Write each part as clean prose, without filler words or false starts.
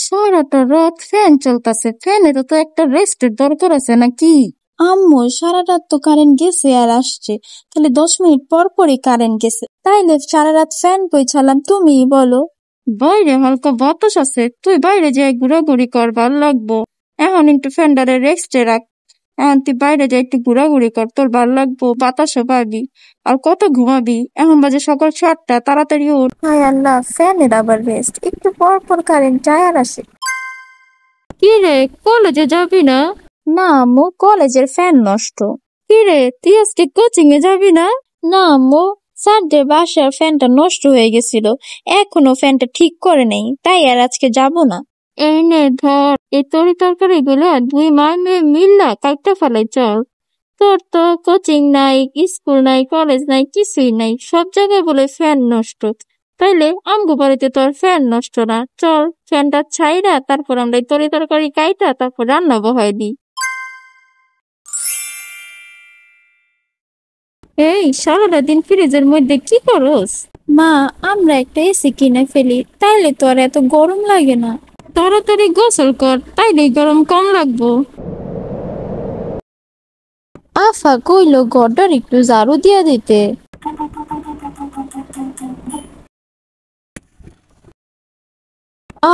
সারাটা রাত ফ্যান চলতেছে, ফ্যানের তো একটা রেস্টের দরকার আছে নাকি? আম্মু, সারা রাত তো কারেন্ট গেছে আর আসছে, তাহলে 10 মিনিট পর পরই কারেন্ট গেছে, তাইলে সারা রাত ফ্যান বই চালাম। তুমি বলো। বাইরে হালকা বাতাস আছে, তুই বাইরে যাই ঘোরাঘুরি কর, ভাল লাগবো। এখন একটু ফ্যানটারে রেস্টে রাখ। এখন তুই বাইরে যাই একটু ঘোরাঘুরি কর, তোর ভাল লাগবো, বাতাসও পাবি। আর কত ঘুমাবি? এখন বাজে সকাল 7টা, তাড়াতাড়ি উঠ। হায় আল্লাহ, ফ্যানের আবার রেস্ট, একটু পর পর কারেন্ট যায় আর আসে। কি রে, কলেজে যাবি না? না আম্মু, কলেজের ফ্যান নষ্ট। কি রে, তুই আজকে কোচিং এ যাবি না? না আম্মু, স্যারদের বাসার ফ্যানটা নষ্ট হয়ে গেছিল, এখনো ফ্যানটা ঠিক করে নেই, তাই আর আজকে যাব না। এই নে ধর, এই তরি তরকারি গুলো দুই মায় মেয়ে মিল্লা কাইটা ফেলাই চল। তোর তো কোচিং নাই, স্কুল নাই, কলেজ নাই, কিছুই নাই, সব জায়গায় বলে ফ্যান নষ্ট। তাইলে আমগো বাড়িতে তোর ফ্যান নষ্ট না, চল ফ্যানটা ছাইরা তারপর আমরা এই তরি তরকারি কাইটা তারপর রান্না বহাই দিই। এই সারাটা দিন ফ্রিজের মধ্যে কি করস? মা, আমরা একটা এসি কিনে ফেলি, তাইলে তো আর এত গরম লাগে না। তাড়াতাড়ি গোসল কর, তাইলে গরম কম লাগবো। আফা কইলো ঘরটার একটু ঝাড়ু দিয়া দিতে।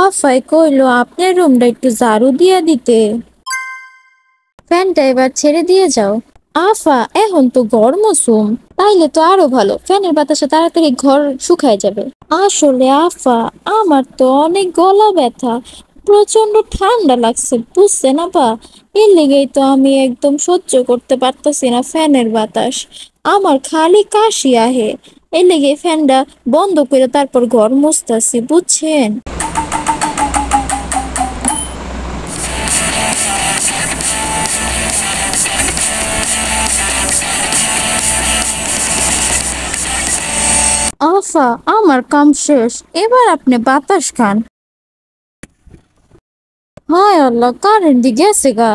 আফাই কইলো আপনার রুমটা একটু ঝাড়ু দিয়া দিতে। ফ্যানটা এবার ছেড়ে দিয়ে যাও। আফা, এখন তো গরম মৌসুম, তাইলে তো আরো ভালো, ফ্যানের বাতাসে তাড়াতাড়ি ঘর শুকায় যাবে। আসলে আফা, আমার তো অনেক গলা ব্যথা, প্রচন্ড ঠান্ডা লাগছে, বুঝছেন আপা? এর লেগেই তো আমি একদম সহ্য করতে পারতাছি না ফ্যানের বাতাস, আমার খালি কাশি আহে। এর লেগে ফ্যানটা বন্ধ করে তারপর ঘর মুছতাছি, বুঝছেন? আফা, আমার কাম শেষ, এবার আপনি বাতাস খান। হায় আল্লাহ, কারেন্ট গেছে গা।